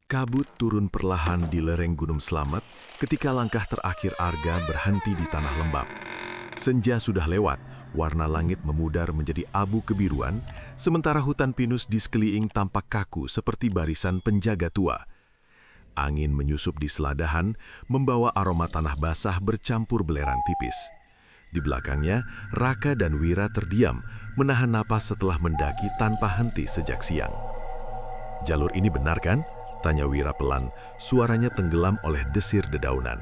Kabut turun perlahan di lereng Gunung Slamet ketika langkah terakhir Arga berhenti di tanah lembab. Senja sudah lewat, warna langit memudar menjadi abu kebiruan, sementara hutan pinus di sekeliling tampak kaku seperti barisan penjaga tua. Angin menyusup di seladahan, membawa aroma tanah basah bercampur belerang tipis. Di belakangnya, Raka dan Wira terdiam, menahan napas setelah mendaki tanpa henti sejak siang. "Jalur ini benar kan?" tanya Wira pelan, suaranya tenggelam oleh desir dedaunan.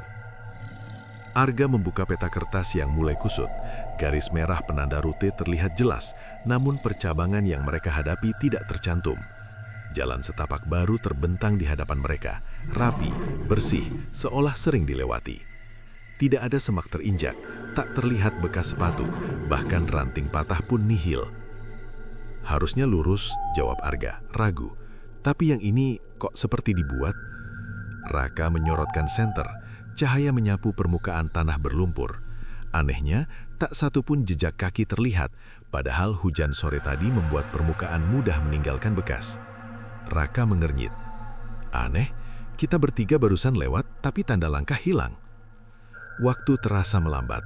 Arga membuka peta kertas yang mulai kusut. Garis merah penanda rute terlihat jelas, namun percabangan yang mereka hadapi tidak tercantum. Jalan setapak baru terbentang di hadapan mereka, rapi, bersih, seolah sering dilewati. Tidak ada semak terinjak, tak terlihat bekas sepatu, bahkan ranting patah pun nihil. "Harusnya lurus," jawab Arga, ragu. "Tapi yang ini kok seperti dibuat?" Raka menyorotkan senter, cahaya menyapu permukaan tanah berlumpur. Anehnya, tak satu pun jejak kaki terlihat, padahal hujan sore tadi membuat permukaan mudah meninggalkan bekas. Raka mengernyit. "Aneh, kita bertiga barusan lewat, tapi tanda langkah hilang." Waktu terasa melambat.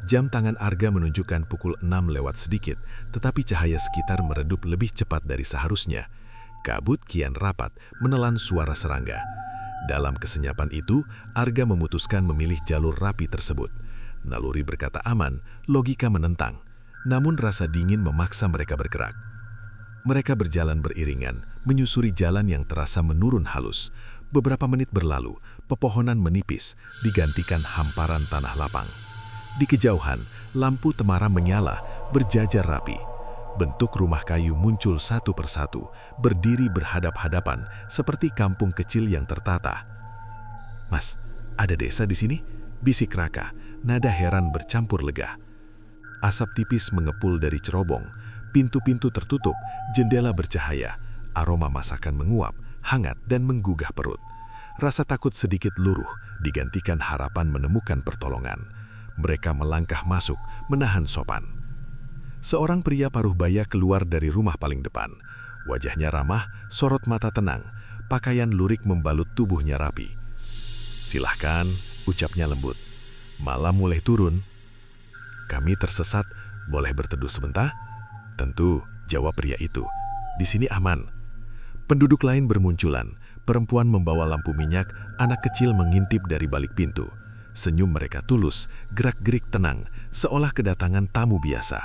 Jam tangan Arga menunjukkan pukul 6 lewat sedikit, tetapi cahaya sekitar meredup lebih cepat dari seharusnya. Kabut kian rapat, menelan suara serangga. Dalam kesenyapan itu, Arga memutuskan memilih jalur rapi tersebut. Naluri berkata aman, logika menentang. Namun rasa dingin memaksa mereka bergerak. Mereka berjalan beriringan, menyusuri jalan yang terasa menurun halus. Beberapa menit berlalu, pepohonan menipis, digantikan hamparan tanah lapang. Di kejauhan, lampu temaram menyala, berjajar rapi. Bentuk rumah kayu muncul satu persatu, berdiri berhadap-hadapan, seperti kampung kecil yang tertata. "Mas, ada desa di sini?" bisik Raka, nada heran bercampur lega. Asap tipis mengepul dari cerobong, pintu-pintu tertutup, jendela bercahaya, aroma masakan menguap, hangat dan menggugah perut. Rasa takut sedikit luruh, digantikan harapan menemukan pertolongan. Mereka melangkah masuk, menahan sopan. Seorang pria paruh baya keluar dari rumah paling depan. Wajahnya ramah, sorot mata tenang, pakaian lurik membalut tubuhnya rapi. "Silahkan," ucapnya lembut. "Malam mulai turun." "Kami tersesat, boleh berteduh sebentar?" "Tentu," jawab pria itu. "Di sini aman." Penduduk lain bermunculan, perempuan membawa lampu minyak, anak kecil mengintip dari balik pintu. Senyum mereka tulus, gerak-gerik tenang, seolah kedatangan tamu biasa.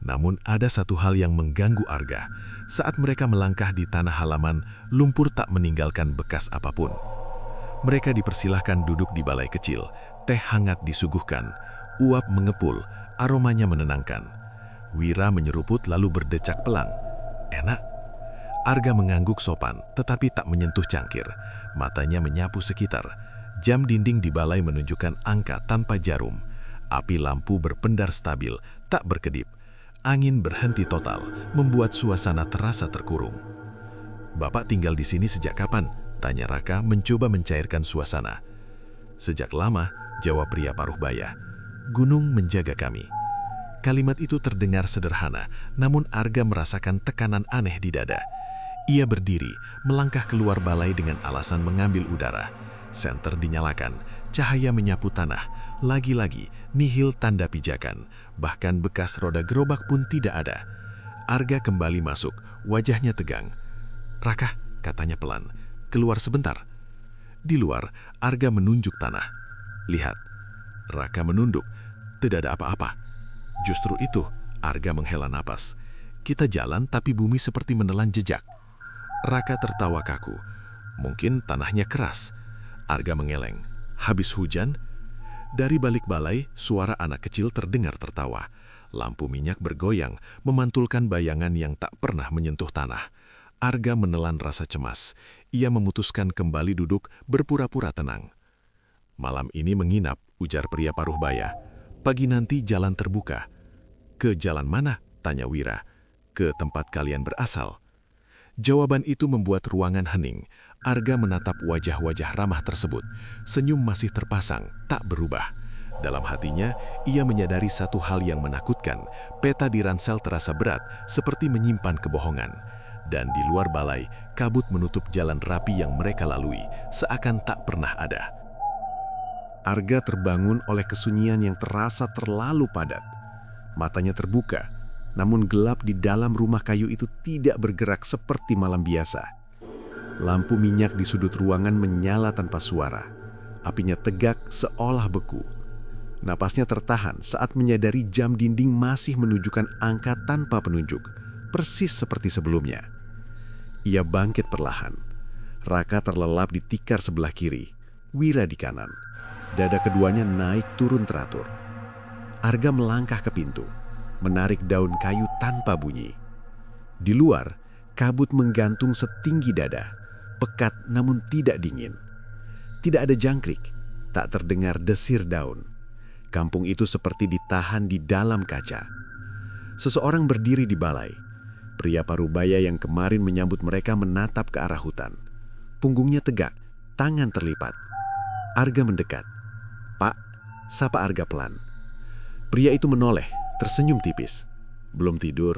Namun ada satu hal yang mengganggu Arga. Saat mereka melangkah di tanah halaman, lumpur tak meninggalkan bekas apapun. Mereka dipersilahkan duduk di balai kecil, teh hangat disuguhkan, uap mengepul, aromanya menenangkan. Wira menyeruput lalu berdecak pelan. "Enak." Arga mengangguk sopan, tetapi tak menyentuh cangkir. Matanya menyapu sekitar. Jam dinding di balai menunjukkan angka tanpa jarum. Api lampu berpendar stabil, tak berkedip. Angin berhenti total, membuat suasana terasa terkurung. "Bapak tinggal di sini sejak kapan?" tanya Raka mencoba mencairkan suasana. "Sejak lama," jawab pria paruh baya. "Gunung menjaga kami." Kalimat itu terdengar sederhana, namun Arga merasakan tekanan aneh di dada. Ia berdiri, melangkah keluar balai dengan alasan mengambil udara. Senter dinyalakan, cahaya menyapu tanah. Lagi-lagi, nihil tanda pijakan. Bahkan bekas roda gerobak pun tidak ada. Arga kembali masuk, wajahnya tegang. "Raka," katanya pelan, "keluar sebentar." Di luar, Arga menunjuk tanah. "Lihat." Raka menunduk. Tidak ada apa-apa. Justru itu, Arga menghela napas. "Kita jalan tapi bumi seperti menelan jejak." Raka tertawa kaku. "Mungkin tanahnya keras." Arga mengeleng. "Habis hujan?" Dari balik balai, suara anak kecil terdengar tertawa. Lampu minyak bergoyang, memantulkan bayangan yang tak pernah menyentuh tanah. Arga menelan rasa cemas. Ia memutuskan kembali duduk, berpura-pura tenang. "Malam ini menginap," ujar pria paruh baya. "Pagi nanti jalan terbuka." "Ke jalan mana?" tanya Wira. "Ke tempat kalian berasal." Jawaban itu membuat ruangan hening. Arga menatap wajah-wajah ramah tersebut. Senyum masih terpasang, tak berubah. Dalam hatinya, ia menyadari satu hal yang menakutkan. Peta di ransel terasa berat, seperti menyimpan kebohongan. Dan di luar balai, kabut menutup jalan rapi yang mereka lalui, seakan tak pernah ada. Arga terbangun oleh kesunyian yang terasa terlalu padat. Matanya terbuka, namun gelap di dalam rumah kayu itu tidak bergerak seperti malam biasa. Lampu minyak di sudut ruangan menyala tanpa suara. Apinya tegak seolah beku. Napasnya tertahan saat menyadari jam dinding masih menunjukkan angka tanpa penunjuk, persis seperti sebelumnya. Ia bangkit perlahan. Raka terlelap di tikar sebelah kiri, Wira di kanan. Dada keduanya naik turun teratur. Arga melangkah ke pintu, menarik daun kayu tanpa bunyi. Di luar, kabut menggantung setinggi dada, pekat namun tidak dingin. Tidak ada jangkrik, tak terdengar desir daun. Kampung itu seperti ditahan di dalam kaca. Seseorang berdiri di balai. Pria parubaya yang kemarin menyambut mereka menatap ke arah hutan. Punggungnya tegak, tangan terlipat. Arga mendekat. "Pak," sapa Arga pelan. Pria itu menoleh, tersenyum tipis. "Belum tidur?"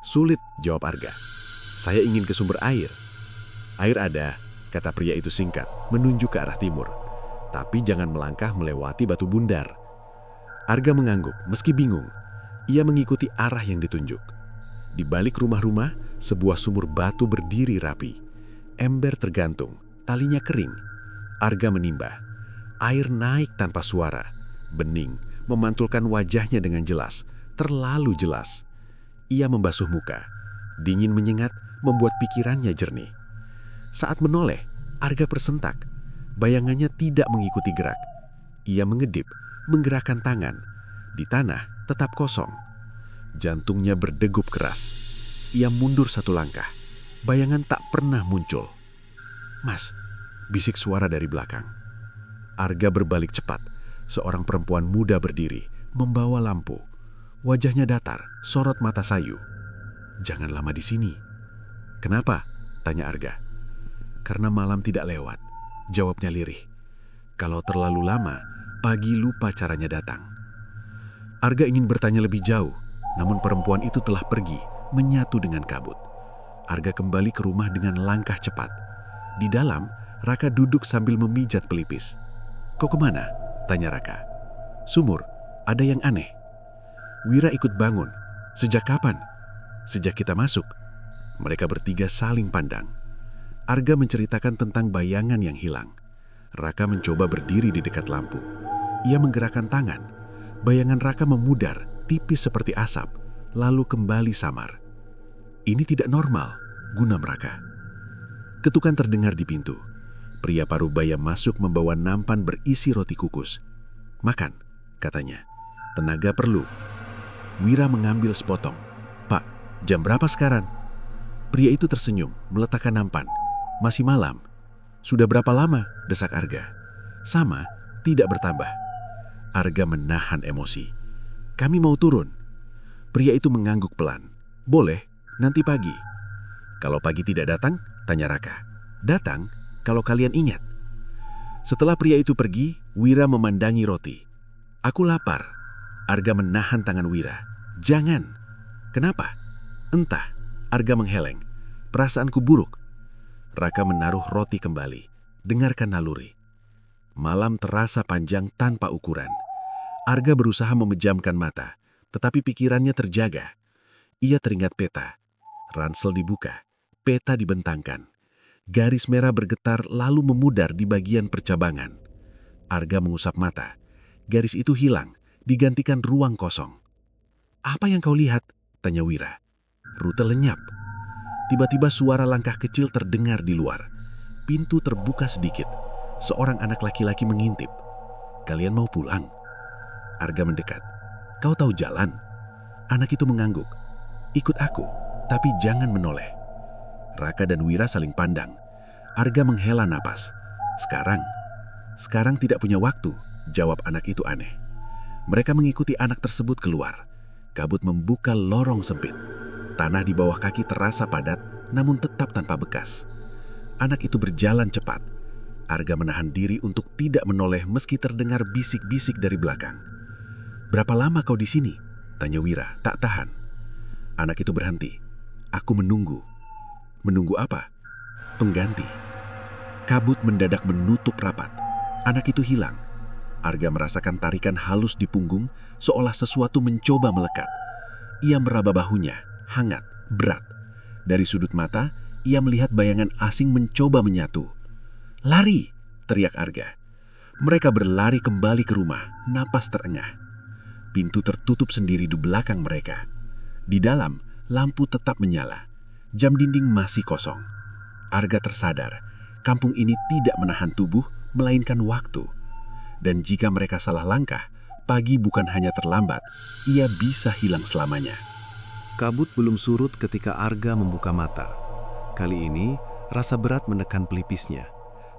"Sulit," jawab Arga. "Saya ingin ke sumber air." "Air ada," kata pria itu singkat, menunjuk ke arah timur. "Tapi jangan melangkah melewati batu bundar." Arga mengangguk, meski bingung. Ia mengikuti arah yang ditunjuk. Di balik rumah-rumah, sebuah sumur batu berdiri rapi. Ember tergantung, talinya kering. Arga menimbah. Air naik tanpa suara, bening, memantulkan wajahnya dengan jelas, terlalu jelas. Ia membasuh muka, dingin menyengat, membuat pikirannya jernih. Saat menoleh, Arga tersentak. Bayangannya tidak mengikuti gerak. Ia mengedip, menggerakkan tangan. Di tanah tetap kosong. Jantungnya berdegup keras. Ia mundur satu langkah. Bayangan tak pernah muncul. "Mas," bisik suara dari belakang. Arga berbalik cepat. Seorang perempuan muda berdiri, membawa lampu. Wajahnya datar, sorot mata sayu. "Jangan lama di sini." "Kenapa?" tanya Arga. "Karena malam tidak lewat," jawabnya lirih. "Kalau terlalu lama, pagi lupa caranya datang." Arga ingin bertanya lebih jauh, namun perempuan itu telah pergi, menyatu dengan kabut. Arga kembali ke rumah dengan langkah cepat. Di dalam, Raka duduk sambil memijat pelipis. "Kau kemana?" tanya Raka. "Sumur, ada yang aneh." Wira ikut bangun. "Sejak kapan?" "Sejak kita masuk." Mereka bertiga saling pandang. Arga menceritakan tentang bayangan yang hilang. Raka mencoba berdiri di dekat lampu. Ia menggerakkan tangan. Bayangan Raka memudar, tipis seperti asap, lalu kembali samar. "Ini tidak normal," guna Raka. Ketukan terdengar di pintu. Pria parubaya masuk membawa nampan berisi roti kukus. "Makan," katanya. "Tenaga perlu." Wira mengambil sepotong. "Pak, jam berapa sekarang?" Pria itu tersenyum, meletakkan nampan. "Masih malam." "Sudah berapa lama?" desak Arga. "Sama, tidak bertambah." Arga menahan emosi. "Kami mau turun." Pria itu mengangguk pelan. "Boleh, nanti pagi." "Kalau pagi tidak datang?" tanya Raka. "Datang kalau kalian ingat." Setelah pria itu pergi, Wira memandangi roti. "Aku lapar." Arga menahan tangan Wira. "Jangan." "Kenapa?" "Entah." Arga mengheleng. "Perasaanku buruk." Raka menaruh roti kembali. Dengarkan naluri. Malam terasa panjang tanpa ukuran. Arga berusaha memejamkan mata, tetapi pikirannya terjaga. Ia teringat peta. Ransel dibuka, peta dibentangkan. Garis merah bergetar lalu memudar di bagian percabangan. Arga mengusap mata. Garis itu hilang, digantikan ruang kosong. "Apa yang kau lihat?" tanya Wira. Rute lenyap. Tiba-tiba suara langkah kecil terdengar di luar. Pintu terbuka sedikit. Seorang anak laki-laki mengintip. "Kalian mau pulang?" Arga mendekat. "Kau tahu jalan?" Anak itu mengangguk. "Ikut aku, tapi jangan menoleh." Raka dan Wira saling pandang. Arga menghela napas. Sekarang tidak punya waktu," jawab anak itu aneh. Mereka mengikuti anak tersebut keluar. Kabut membuka lorong sempit. Tanah di bawah kaki terasa padat, namun tetap tanpa bekas. Anak itu berjalan cepat. Arga menahan diri untuk tidak menoleh meski terdengar bisik-bisik dari belakang. "Berapa lama kau di sini?" tanya Wira, tak tahan. Anak itu berhenti. "Aku menunggu." Menunggu apa? Pengganti. Kabut mendadak menutup rapat. Anak itu hilang. Arga merasakan tarikan halus di punggung, seolah sesuatu mencoba melekat. Ia meraba bahunya, hangat, berat. Dari sudut mata, ia melihat bayangan asing mencoba menyatu. "Lari!" teriak Arga. Mereka berlari kembali ke rumah, napas terengah. Pintu tertutup sendiri di belakang mereka. Di dalam, lampu tetap menyala. Jam dinding masih kosong. Arga tersadar, kampung ini tidak menahan tubuh, melainkan waktu. Dan jika mereka salah langkah, pagi bukan hanya terlambat, ia bisa hilang selamanya. Kabut belum surut ketika Arga membuka mata. Kali ini, rasa berat menekan pelipisnya.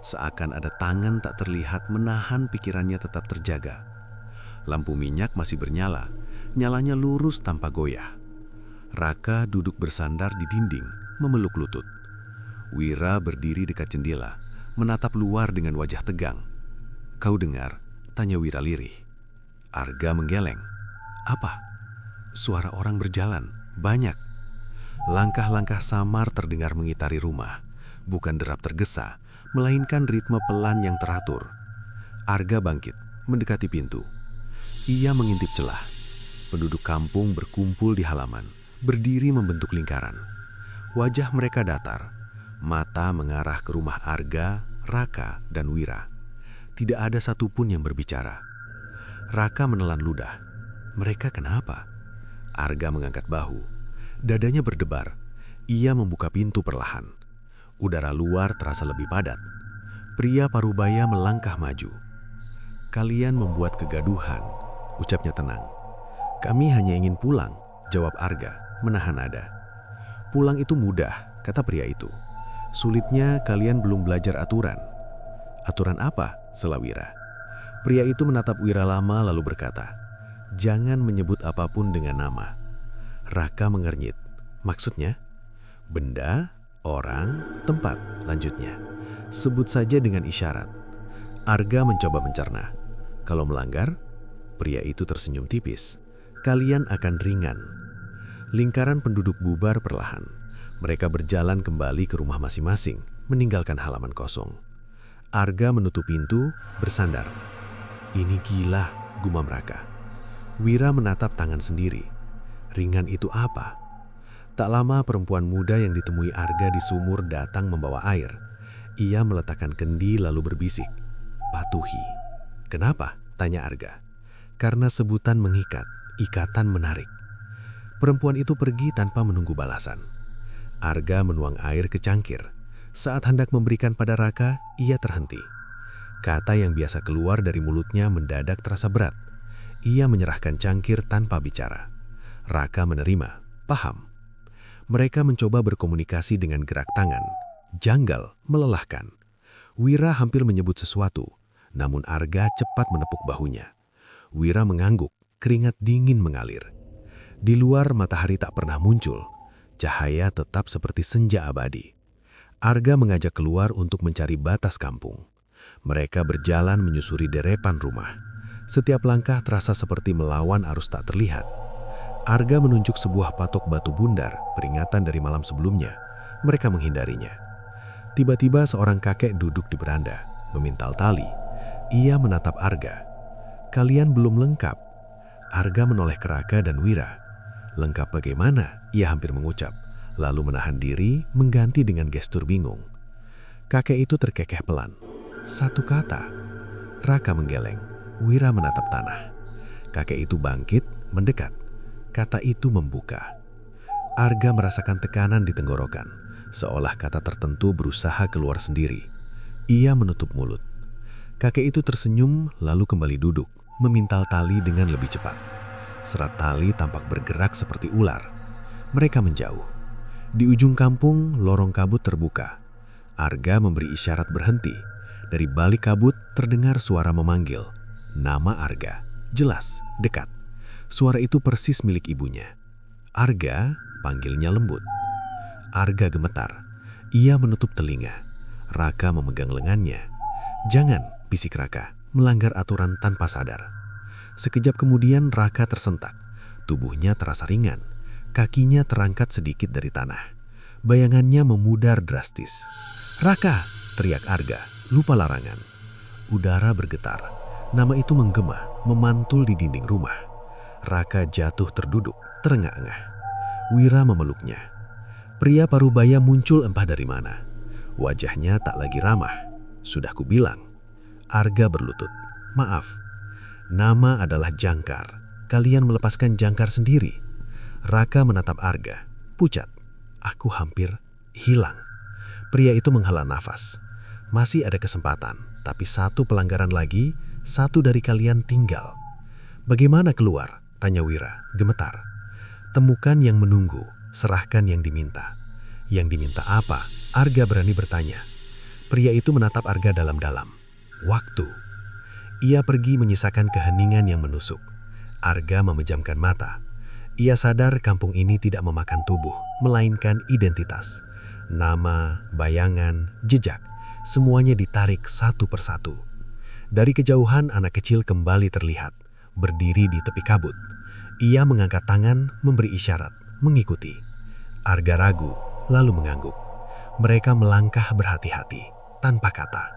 Seakan ada tangan tak terlihat menahan pikirannya tetap terjaga. Lampu minyak masih bernyala, nyalanya lurus tanpa goyah. Raka duduk bersandar di dinding, memeluk lutut. Wira berdiri dekat jendela, menatap luar dengan wajah tegang. "Kau dengar?" tanya Wira lirih. Arga menggeleng. "Apa?" Suara orang berjalan, banyak. Langkah-langkah samar terdengar mengitari rumah. Bukan derap tergesa, melainkan ritme pelan yang teratur. Arga bangkit, mendekati pintu. Ia mengintip celah. Penduduk kampung berkumpul di halaman, berdiri membentuk lingkaran. Wajah mereka datar. Mata mengarah ke rumah Arga, Raka, dan Wira. Tidak ada satupun yang berbicara. Raka menelan ludah. "Mereka kenapa?" Arga mengangkat bahu. Dadanya berdebar. Ia membuka pintu perlahan. Udara luar terasa lebih padat. Pria parubaya melangkah maju. "Kalian membuat kegaduhan," ucapnya tenang. "Kami hanya ingin pulang," jawab Arga, menahan nada. "Pulang itu mudah," kata pria itu. "Sulitnya kalian belum belajar aturan." "Aturan apa?" sela Wira. Pria itu menatap Wira lama lalu berkata, "Jangan menyebut apapun dengan nama." Raka mengernyit. "Maksudnya?" "Benda, orang, tempat," lanjutnya. "Sebut saja dengan isyarat." Arga mencoba mencerna. "Kalau melanggar?" Pria itu tersenyum tipis. "Kalian akan ringan." Lingkaran penduduk bubar perlahan. Mereka berjalan kembali ke rumah masing-masing, meninggalkan halaman kosong. Arga menutup pintu, bersandar. "Ini gila," gumam Raka. Wira menatap tangan sendiri. Ringan itu apa? Tak lama perempuan muda yang ditemui Arga di sumur datang membawa air. Ia meletakkan kendi lalu berbisik, "Patuhi." "Kenapa?" tanya Arga. "Karena sebutan mengikat, ikatan menarik." Perempuan itu pergi tanpa menunggu balasan. Arga menuang air ke cangkir. Saat hendak memberikan pada Raka, ia terhenti. Kata yang biasa keluar dari mulutnya mendadak terasa berat. Ia menyerahkan cangkir tanpa bicara. Raka menerima, paham. Mereka mencoba berkomunikasi dengan gerak tangan. Janggal, melelahkan. Wira hampir menyebut sesuatu, namun Arga cepat menepuk bahunya. Wira mengangguk, keringat dingin mengalir. Di luar matahari tak pernah muncul. Cahaya tetap seperti senja abadi. Arga mengajak keluar untuk mencari batas kampung. Mereka berjalan menyusuri derepan rumah. Setiap langkah terasa seperti melawan arus tak terlihat. Arga menunjuk sebuah patok batu bundar, peringatan dari malam sebelumnya. Mereka menghindarinya. Tiba-tiba seorang kakek duduk di beranda, memintal tali. Ia menatap Arga. "Kalian belum lengkap." Arga menoleh ke Raka dan Wira. "Lengkap bagaimana?" ia hampir mengucap, lalu menahan diri mengganti dengan gestur bingung. Kakek itu terkekeh pelan. "Satu kata." Raka menggeleng. Wira menatap tanah. Kakek itu bangkit, mendekat. Kata itu membuka. Arga merasakan tekanan di tenggorokan, seolah kata tertentu berusaha keluar sendiri. Ia menutup mulut. Kakek itu tersenyum lalu kembali duduk, memintal tali dengan lebih cepat. Serat tali tampak bergerak seperti ular. Mereka menjauh. Di ujung kampung, lorong kabut terbuka. Arga memberi isyarat berhenti. Dari balik kabut terdengar suara memanggil. Nama Arga, jelas, dekat. Suara itu persis milik ibunya. "Arga," panggilnya lembut. Arga gemetar. Ia menutup telinga. Raka memegang lengannya. "Jangan," bisik Raka, melanggar aturan tanpa sadar. Sekejap kemudian Raka tersentak. Tubuhnya terasa ringan. Kakinya terangkat sedikit dari tanah. Bayangannya memudar drastis. "Raka!" teriak Arga, lupa larangan. Udara bergetar. Nama itu menggema, memantul di dinding rumah. Raka jatuh terduduk, terengah-engah. Wira memeluknya. Pria parubaya muncul entah dari mana. Wajahnya tak lagi ramah. "Sudah kubilang." Arga berlutut. "Maaf, nama adalah Jangkar. Kalian melepaskan Jangkar sendiri." Raka menatap Arga, pucat. "Aku hampir hilang." Pria itu menghela nafas. "Masih ada kesempatan, tapi satu pelanggaran lagi, satu dari kalian tinggal." "Bagaimana keluar?" tanya Wira, gemetar. "Temukan yang menunggu, serahkan yang diminta." "Yang diminta apa?" Arga berani bertanya. Pria itu menatap Arga dalam-dalam. "Waktu." Ia pergi menyisakan keheningan yang menusuk. Arga memejamkan mata. Ia sadar kampung ini tidak memakan tubuh, melainkan identitas. Nama, bayangan, jejak, semuanya ditarik satu persatu. Dari kejauhan anak kecil kembali terlihat, berdiri di tepi kabut. Ia mengangkat tangan, memberi isyarat, mengikuti. Arga ragu, lalu mengangguk. Mereka melangkah berhati-hati, tanpa kata.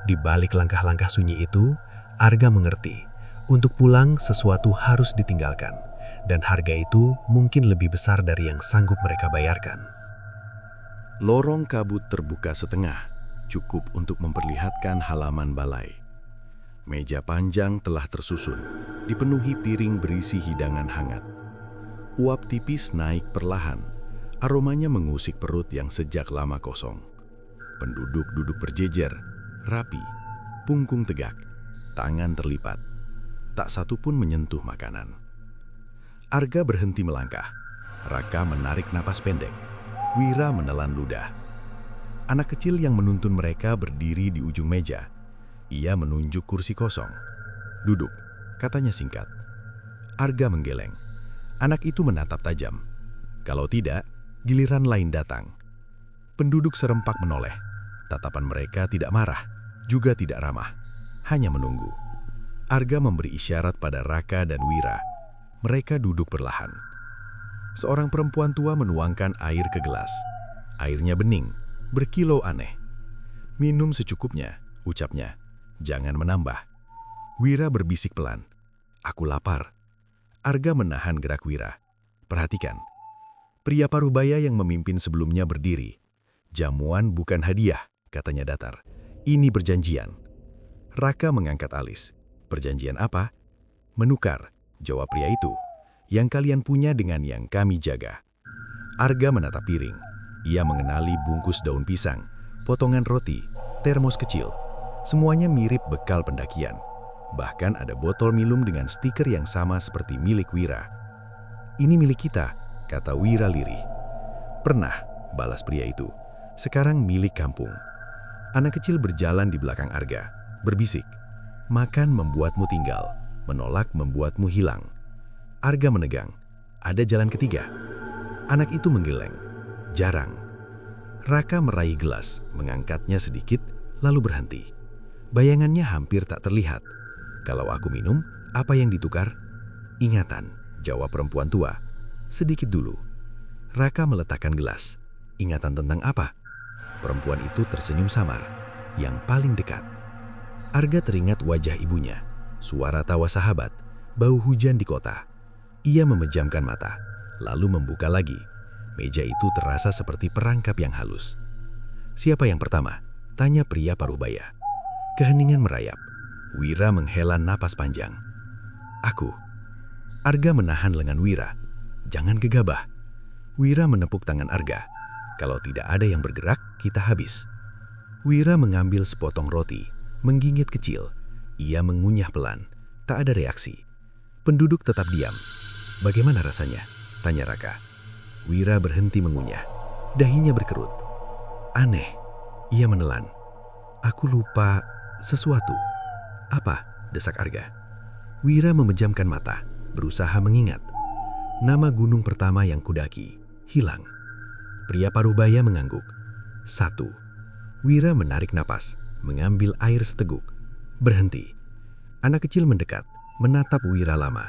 Di balik langkah-langkah sunyi itu, Arga mengerti, untuk pulang sesuatu harus ditinggalkan, dan harga itu mungkin lebih besar dari yang sanggup mereka bayarkan. Lorong kabut terbuka setengah, cukup untuk memperlihatkan halaman balai. Meja panjang telah tersusun, dipenuhi piring berisi hidangan hangat. Uap tipis naik perlahan, aromanya mengusik perut yang sejak lama kosong. Penduduk duduk berjejer, rapi, punggung tegak, tangan terlipat. Tak satu pun menyentuh makanan. Arga berhenti melangkah. Raka menarik napas pendek. Wira menelan ludah. Anak kecil yang menuntun mereka berdiri di ujung meja. Ia menunjuk kursi kosong. "Duduk," katanya singkat. Arga menggeleng. Anak itu menatap tajam. Kalau tidak, giliran lain datang. Penduduk serempak menoleh. Tatapan mereka tidak marah, juga tidak ramah. Hanya menunggu. Arga memberi isyarat pada Raka dan Wira. Mereka duduk perlahan. Seorang perempuan tua menuangkan air ke gelas. Airnya bening, berkilau aneh. "Minum secukupnya," ucapnya. "Jangan menambah." Wira berbisik pelan. "Aku lapar." Arga menahan gerak Wira. "Perhatikan." Pria parubaya yang memimpin sebelumnya berdiri. "Jamuan bukan hadiah," katanya datar. "Ini perjanjian." Raka mengangkat alis. "Perjanjian apa?" "Menukar," jawab pria itu. "Yang kalian punya dengan yang kami jaga." Arga menatap piring. Ia mengenali bungkus daun pisang, potongan roti, termos kecil. Semuanya mirip bekal pendakian. Bahkan ada botol minum dengan stiker yang sama seperti milik Wira. "Ini milik kita," kata Wira lirih. "Pernah," balas pria itu. "Sekarang milik kampung." Anak kecil berjalan di belakang Arga, berbisik. "Makan membuatmu tinggal, menolak membuatmu hilang." Arga menegang. "Ada jalan ketiga." Anak itu menggeleng. "Jarang." Raka meraih gelas, mengangkatnya sedikit, lalu berhenti. Bayangannya hampir tak terlihat. "Kalau aku minum, apa yang ditukar?" "Ingatan," jawab perempuan tua. "Sedikit dulu." Raka meletakkan gelas. "Ingatan tentang apa?" Perempuan itu tersenyum samar. "Yang paling dekat." Arga teringat wajah ibunya, suara tawa sahabat, bau hujan di kota. Ia memejamkan mata, lalu membuka lagi. Meja itu terasa seperti perangkap yang halus. "Siapa yang pertama?" tanya pria parubaya. Keheningan merayap. Wira menghela napas panjang. "Aku." Arga menahan lengan Wira. "Jangan gegabah." Wira menepuk tangan Arga. "Kalau tidak ada yang bergerak, kita habis." Wira mengambil sepotong roti, menggigit kecil. Ia mengunyah pelan. Tak ada reaksi. Penduduk tetap diam. "Bagaimana rasanya?" tanya Raka. Wira berhenti mengunyah. Dahinya berkerut. "Aneh," ia menelan. "Aku lupa sesuatu." "Apa?" desak Arga. Wira memejamkan mata, berusaha mengingat. "Nama gunung pertama yang kudaki, hilang." Pria parubaya mengangguk. "1." Wira menarik napas, mengambil air seteguk. Berhenti. Anak kecil mendekat, menatap Wira lama.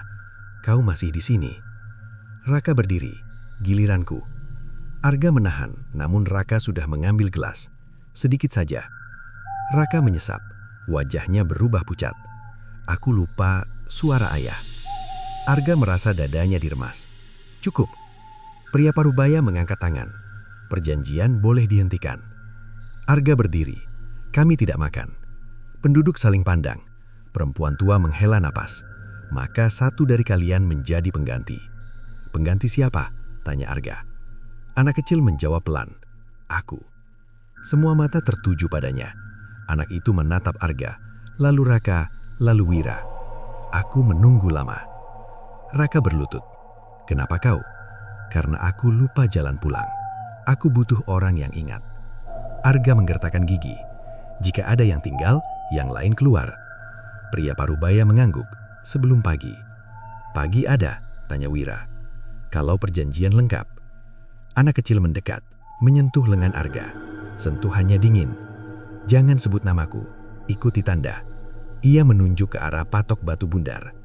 "Kau masih di sini?" Raka berdiri. "Giliranku." Arga menahan, namun Raka sudah mengambil gelas. Sedikit saja. Raka menyesap, wajahnya berubah pucat. Aku lupa suara ayah. Arga merasa dadanya diremas. Cukup. Pria Parubaya mengangkat tangan. Perjanjian boleh dihentikan. Arga berdiri. Kami tidak makan. Penduduk saling pandang. Perempuan tua menghela napas. Maka satu dari kalian menjadi pengganti. Pengganti siapa? Tanya Arga. Anak kecil menjawab pelan. Aku. Semua mata tertuju padanya. Anak itu menatap Arga, lalu Raka, lalu Wira. Aku menunggu lama. Raka berlutut. Kenapa kau? Karena aku lupa jalan pulang. Aku butuh orang yang ingat. Arga menggertakkan gigi. Jika ada yang tinggal, yang lain keluar. Pria Parubaya mengangguk. Sebelum pagi. Pagi ada, tanya Wira. Kalau perjanjian lengkap. Anak kecil mendekat, menyentuh lengan Arga. Sentuhannya dingin. Jangan sebut namaku, ikuti tanda. Ia menunjuk ke arah patok batu bundar.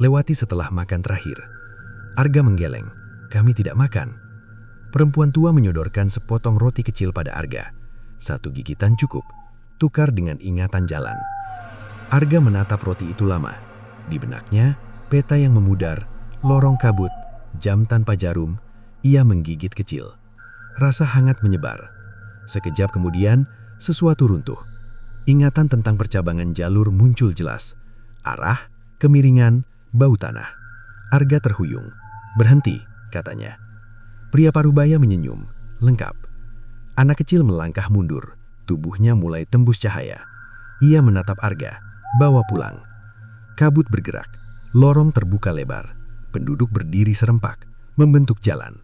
Lewati setelah makan terakhir. Arga menggeleng, kami tidak makan. Perempuan tua menyodorkan sepotong roti kecil pada Arga. Satu gigitan cukup, tukar dengan ingatan jalan. Arga menatap roti itu lama. Di benaknya, peta yang memudar, lorong kabut, jam tanpa jarum. Ia menggigit kecil. Rasa hangat menyebar. Sekejap kemudian, sesuatu runtuh. Ingatan tentang percabangan jalur muncul jelas. Arah, kemiringan, bau tanah. Arga terhuyung. Berhenti, katanya. Pria Parubaya menyenyum. Lengkap. Anak kecil melangkah mundur. Tubuhnya mulai tembus cahaya. Ia menatap Arga. Bawa pulang. Kabut bergerak. Lorong terbuka lebar. Penduduk berdiri serempak. Membentuk jalan.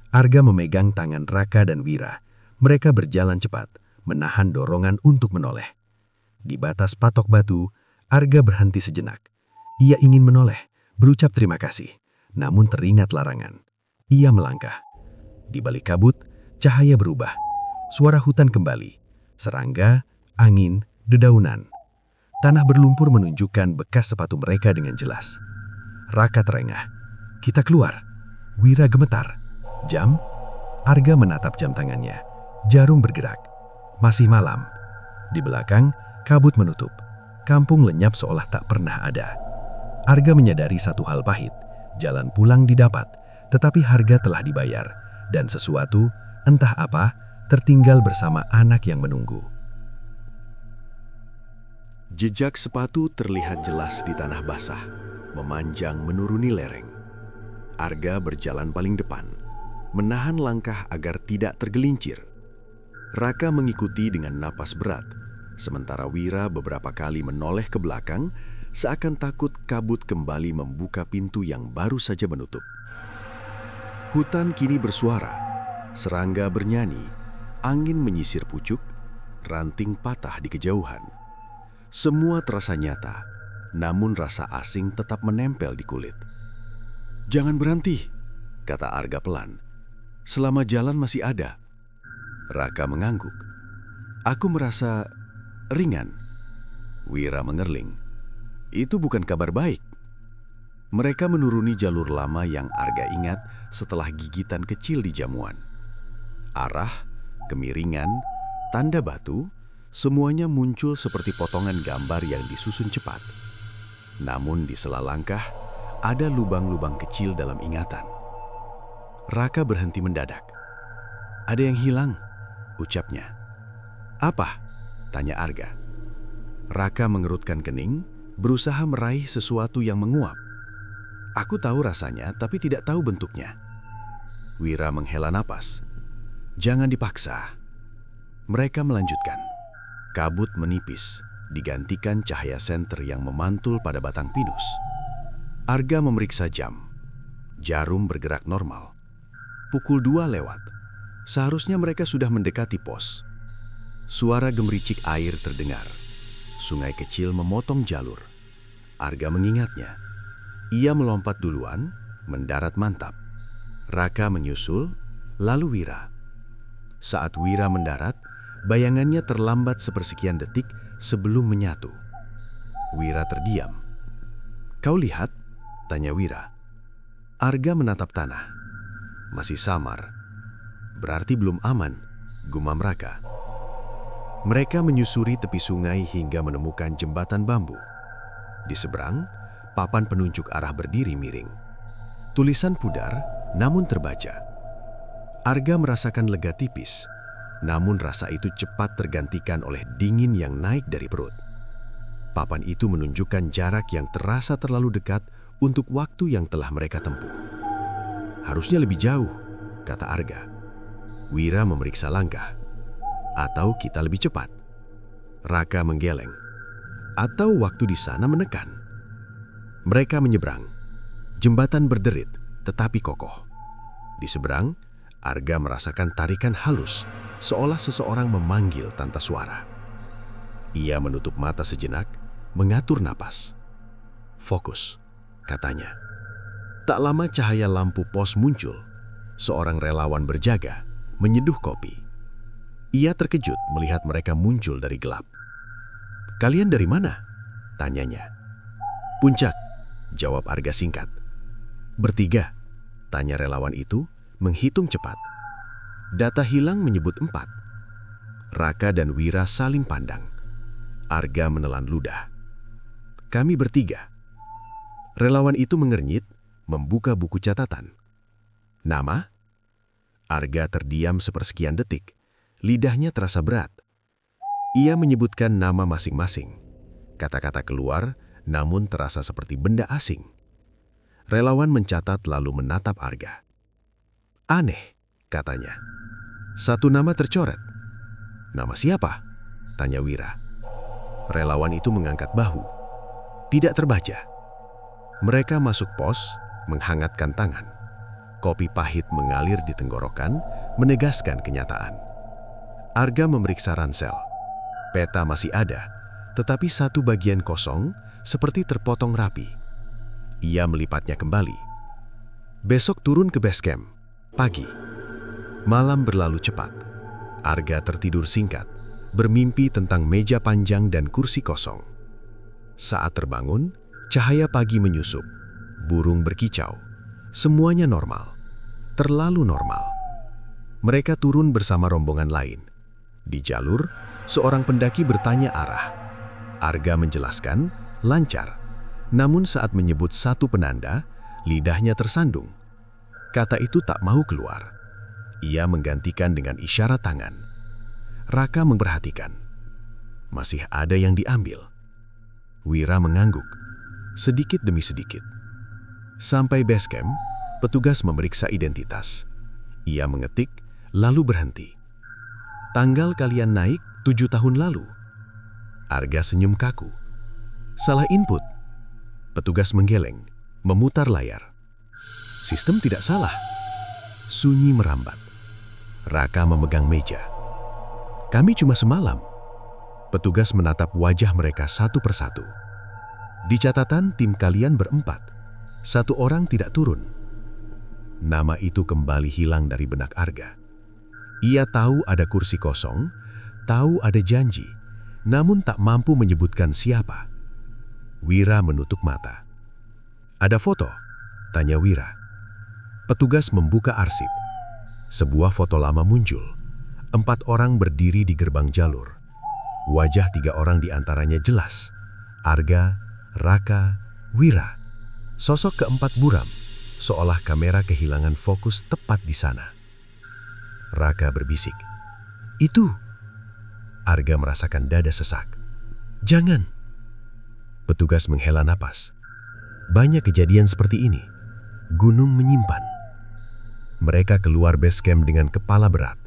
Arga memegang tangan Raka dan Wira. Mereka berjalan cepat, menahan dorongan untuk menoleh. Di batas patok batu, Arga berhenti sejenak. Ia ingin menoleh, berucap terima kasih, namun teringat larangan. Ia melangkah. Di balik kabut, cahaya berubah. Suara hutan kembali. Serangga, angin, dedaunan. Tanah berlumpur menunjukkan bekas sepatu mereka dengan jelas. Raka terengah. Kita keluar. Wira gemetar. Jam? Arga menatap jam tangannya. Jarum bergerak. Masih malam. Di belakang, kabut menutup. Kampung lenyap seolah tak pernah ada. Arga menyadari satu hal pahit. Jalan pulang didapat, tetapi harga telah dibayar. Dan sesuatu, entah apa, tertinggal bersama anak yang menunggu. Jejak sepatu terlihat jelas di tanah basah, memanjang menuruni lereng. Arga berjalan paling depan, menahan langkah agar tidak tergelincir. Raka mengikuti dengan napas berat, sementara Wira beberapa kali menoleh ke belakang, seakan takut kabut kembali membuka pintu yang baru saja menutup. Hutan kini bersuara, serangga bernyanyi, angin menyisir pucuk, ranting patah di kejauhan. Semua terasa nyata, namun rasa asing tetap menempel di kulit. Jangan berhenti, kata Arga pelan. Selama jalan masih ada. Raka mengangguk. Aku merasa ringan. Wira mengerling. Itu bukan kabar baik. Mereka menuruni jalur lama yang Arga ingat setelah gigitan kecil di jamuan. Arah, kemiringan, tanda batu, semuanya muncul seperti potongan gambar yang disusun cepat. Namun di sela langkah, ada lubang-lubang kecil dalam ingatan. Raka berhenti mendadak. Ada yang hilang, ucapnya. Apa? Tanya Arga. Raka mengerutkan kening, berusaha meraih sesuatu yang menguap. Aku tahu rasanya, tapi tidak tahu bentuknya. Wira menghela napas. Jangan dipaksa. Mereka melanjutkan. Kabut menipis, digantikan cahaya senter yang memantul pada batang pinus. Arga memeriksa jam. Jarum bergerak normal. Pukul 2 lewat. Seharusnya mereka sudah mendekati pos. Suara gemericik air terdengar. Sungai kecil memotong jalur. Arga mengingatnya. Ia melompat duluan, mendarat mantap. Raka menyusul, lalu Wira. Saat Wira mendarat, bayangannya terlambat sepersekian detik sebelum menyatu. Wira terdiam. Kau lihat? Tanya Wira. Arga menatap tanah. Masih samar. Berarti belum aman, gumam Raka. Mereka menyusuri tepi sungai hingga menemukan jembatan bambu. Di seberang, papan penunjuk arah berdiri miring. Tulisan pudar, namun terbaca. Arga merasakan lega tipis, namun rasa itu cepat tergantikan oleh dingin yang naik dari perut. Papan itu menunjukkan jarak yang terasa terlalu dekat untuk waktu yang telah mereka tempuh. Harusnya lebih jauh, kata Arga. Wira memeriksa langkah. Atau kita lebih cepat. Raka menggeleng. Atau waktu di sana menekan. Mereka menyeberang. Jembatan berderit, tetapi kokoh. Di seberang, Arga merasakan tarikan halus, seolah seseorang memanggil tanpa suara. Ia menutup mata sejenak, mengatur napas. Fokus, katanya. Tak lama cahaya lampu pos muncul. Seorang relawan berjaga, menyeduh kopi. Ia terkejut melihat mereka muncul dari gelap. "Kalian dari mana?" tanyanya. "Puncak," jawab Arga singkat. "Bertiga?" tanya relawan itu, menghitung cepat. Data hilang menyebut 4. Raka dan Wira saling pandang. Arga menelan ludah. "Kami bertiga." Relawan itu mengernyit, membuka buku catatan. "Nama?" Arga terdiam sepersekian detik. Lidahnya terasa berat. Ia menyebutkan nama masing-masing. Kata-kata keluar, namun terasa seperti benda asing. Relawan mencatat lalu menatap Arga. "Aneh," katanya. "Satu nama tercoret." "Nama siapa?" tanya Wira. Relawan itu mengangkat bahu. Tidak terbaca. Mereka masuk pos, menghangatkan tangan. Kopi pahit mengalir di tenggorokan, menegaskan kenyataan. Arga memeriksa ransel. Peta masih ada, tetapi satu bagian kosong, seperti terpotong rapi. Ia melipatnya kembali. Besok turun ke base camp, pagi. Malam berlalu cepat. Arga tertidur singkat, bermimpi tentang meja panjang dan kursi kosong. Saat terbangun, cahaya pagi menyusup. Burung berkicau. Semuanya normal. Terlalu normal. Mereka turun bersama rombongan lain. Di jalur, seorang pendaki bertanya arah. Arga menjelaskan, lancar. Namun saat menyebut satu penanda, lidahnya tersandung. Kata itu tak mau keluar. Ia menggantikan dengan isyarat tangan. Raka memperhatikan. Masih ada yang diambil. Wira mengangguk, sedikit demi sedikit. Sampai base camp, petugas memeriksa identitas. Ia mengetik, lalu berhenti. "Tanggal kalian naik 7 tahun lalu." Arga senyum kaku. "Salah input." Petugas menggeleng, memutar layar. "Sistem tidak salah." Sunyi merambat. Raka memegang meja. "Kami cuma semalam." Petugas menatap wajah mereka satu persatu. "Di catatan tim kalian berempat. 1 orang tidak turun." Nama itu kembali hilang dari benak Arga. Ia tahu ada kursi kosong, tahu ada janji, namun tak mampu menyebutkan siapa. Wira menutup mata. "Ada foto?" tanya Wira. Petugas membuka arsip. Sebuah foto lama muncul. 4 orang berdiri di gerbang jalur. Wajah 3 orang di antaranya jelas. Arga, Raka, Wira. Sosok keempat buram, seolah kamera kehilangan fokus tepat di sana. Raka berbisik, "Itu." Arga merasakan dada sesak. "Jangan." Petugas menghela napas. Banyak kejadian seperti ini. Gunung menyimpan. Mereka keluar base camp dengan kepala berat.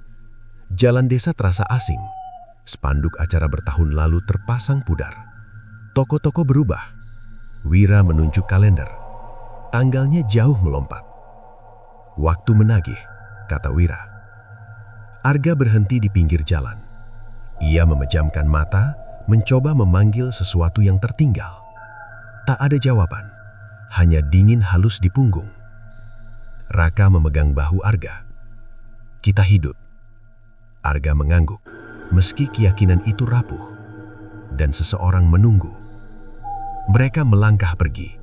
Jalan desa terasa asing. Spanduk acara bertahun lalu terpasang pudar. Toko-toko berubah. Wira menunjuk kalender. Tanggalnya jauh melompat. "Waktu menagih," kata Wira. Arga berhenti di pinggir jalan. Ia memejamkan mata, mencoba memanggil sesuatu yang tertinggal. Tak ada jawaban, hanya dingin halus di punggung. Raka memegang bahu Arga. "Kita hidup." Arga mengangguk, meski keyakinan itu rapuh. Dan seseorang menunggu. Mereka melangkah pergi.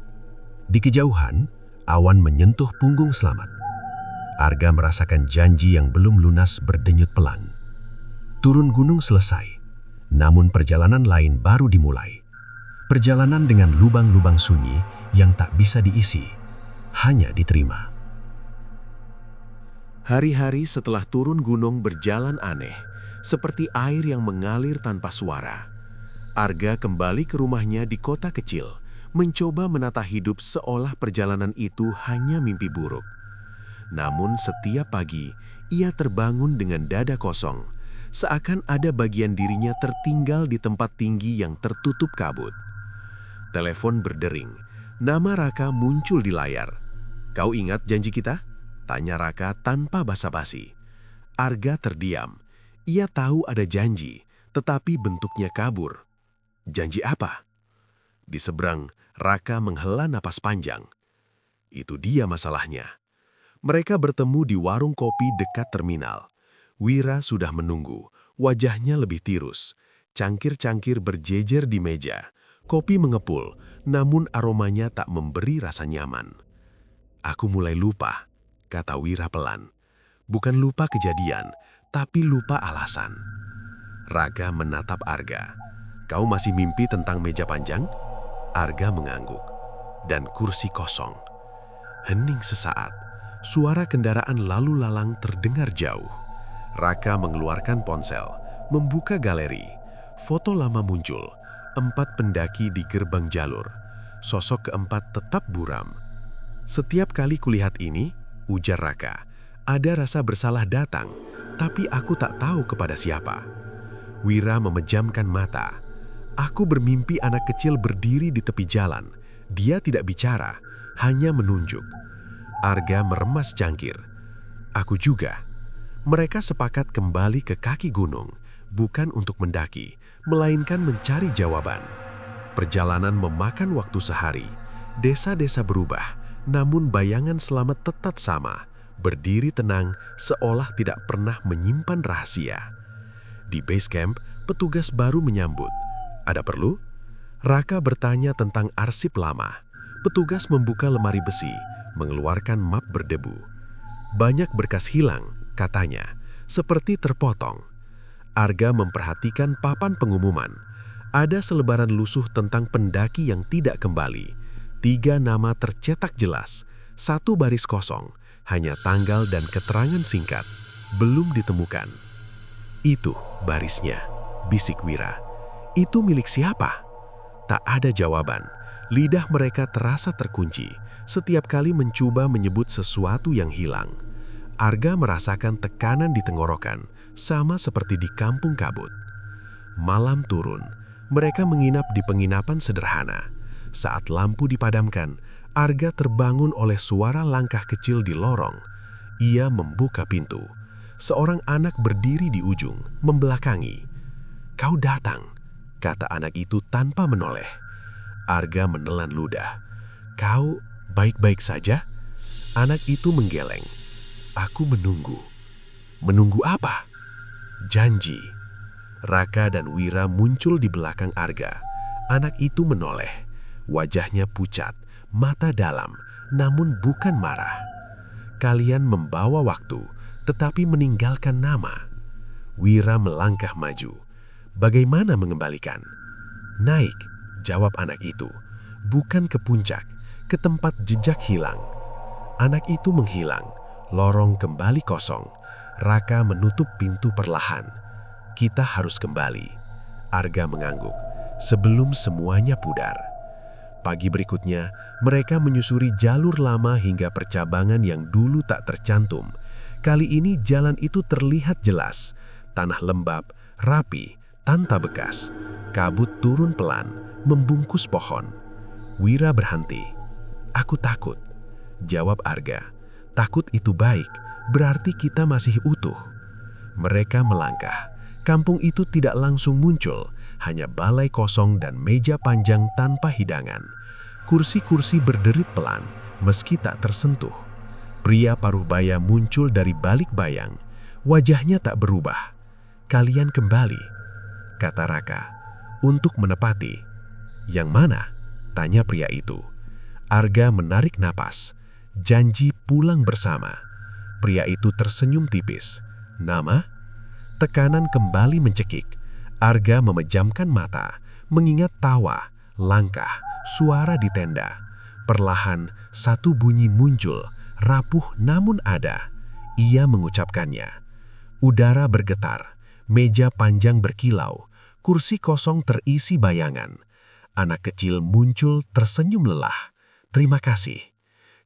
Di kejauhan, awan menyentuh punggung Slamet. Arga merasakan janji yang belum lunas berdenyut pelan. Turun gunung selesai, namun perjalanan lain baru dimulai. Perjalanan dengan lubang-lubang sunyi yang tak bisa diisi, hanya diterima. Hari-hari setelah turun gunung berjalan aneh, seperti air yang mengalir tanpa suara. Arga kembali ke rumahnya di kota kecil, mencoba menata hidup seolah perjalanan itu hanya mimpi buruk. Namun setiap pagi, ia terbangun dengan dada kosong, seakan ada bagian dirinya tertinggal di tempat tinggi yang tertutup kabut. Telepon berdering, nama Raka muncul di layar. "Kau ingat janji kita?" tanya Raka tanpa basa-basi. Arga terdiam. Ia tahu ada janji, tetapi bentuknya kabur. Janji apa? Di seberang, Raka menghela napas panjang. Itu dia masalahnya. Mereka bertemu di warung kopi dekat terminal. Wira sudah menunggu, wajahnya lebih tirus. Cangkir-cangkir berjejer di meja. Kopi mengepul, namun aromanya tak memberi rasa nyaman. "Aku mulai lupa," kata Wira pelan. "Bukan lupa kejadian, tapi lupa alasan." Raka menatap Arga. "Kau masih mimpi tentang meja panjang?" Arga mengangguk. "Dan kursi kosong." Hening sesaat. Suara kendaraan lalu lalang terdengar jauh. Raka mengeluarkan ponsel, membuka galeri. Foto lama muncul, 4 pendaki di gerbang jalur. Sosok keempat tetap buram. "Setiap kali kulihat ini," ujar Raka, "ada rasa bersalah datang, tapi aku tak tahu kepada siapa." Wira memejamkan mata. "Aku bermimpi anak kecil berdiri di tepi jalan. Dia tidak bicara, hanya menunjuk." Arga meremas cangkir. "Aku juga." Mereka sepakat kembali ke kaki gunung, bukan untuk mendaki, melainkan mencari jawaban. Perjalanan memakan waktu sehari. Desa-desa berubah, namun bayangan selamat tetap sama, berdiri tenang seolah tidak pernah menyimpan rahasia. Di base camp, petugas baru menyambut. "Ada perlu?" Raka bertanya tentang arsip lama. Petugas membuka lemari besi, mengeluarkan map berdebu. "Banyak berkas hilang," katanya, "seperti terpotong." Arga memperhatikan papan pengumuman. Ada selebaran lusuh tentang pendaki yang tidak kembali. 3 nama tercetak jelas, 1 baris kosong, hanya tanggal dan keterangan singkat, belum ditemukan. "Itu barisnya," bisik Wira. "Itu milik siapa?" Tak ada jawaban. Lidah mereka terasa terkunci setiap kali mencoba menyebut sesuatu yang hilang. Arga merasakan tekanan di tenggorokan, sama seperti di kampung kabut. Malam turun, mereka menginap di penginapan sederhana. Saat lampu dipadamkan, Arga terbangun oleh suara langkah kecil di lorong. Ia membuka pintu. Seorang anak berdiri di ujung, membelakangi. "Kau datang," kata anak itu tanpa menoleh. Arga menelan ludah. "Kau baik-baik saja?" Anak itu menggeleng. "Aku menunggu." "Menunggu apa?" "Janji." Raka dan Wira muncul di belakang Arga. Anak itu menoleh. Wajahnya pucat, mata dalam, namun bukan marah. "Kalian membawa waktu, tetapi meninggalkan nama." Wira melangkah maju. "Bagaimana mengembalikan?" "Naik," jawab anak itu. "Bukan ke puncak, ke tempat jejak hilang." Anak itu menghilang. Lorong kembali kosong. Raka menutup pintu perlahan. "Kita harus kembali." Arga mengangguk. "Sebelum semuanya pudar." Pagi berikutnya, mereka menyusuri jalur lama hingga percabangan yang dulu tak tercantum. Kali ini jalan itu terlihat jelas. Tanah lembab, rapi, tanpa bekas. Kabut turun pelan, membungkus pohon. Wira berhenti. "Aku takut," jawab Arga. "Takut itu baik, berarti kita masih utuh." Mereka melangkah. Kampung itu tidak langsung muncul, hanya balai kosong dan meja panjang tanpa hidangan. Kursi-kursi berderit pelan, meski tak tersentuh. Pria paruh baya muncul dari balik bayang. Wajahnya tak berubah. "Kalian kembali," kata Raka, "untuk menepati." "Yang mana?" tanya pria itu. Arga menarik napas. "Janji pulang bersama." Pria itu tersenyum tipis. Nama? Tekanan kembali mencekik. Arga memejamkan mata, mengingat tawa, langkah, suara di tenda. Perlahan, satu bunyi muncul, rapuh namun ada. Ia mengucapkannya. Udara bergetar, meja panjang berkilau, kursi kosong terisi bayangan. Anak kecil muncul tersenyum lelah. Terima kasih.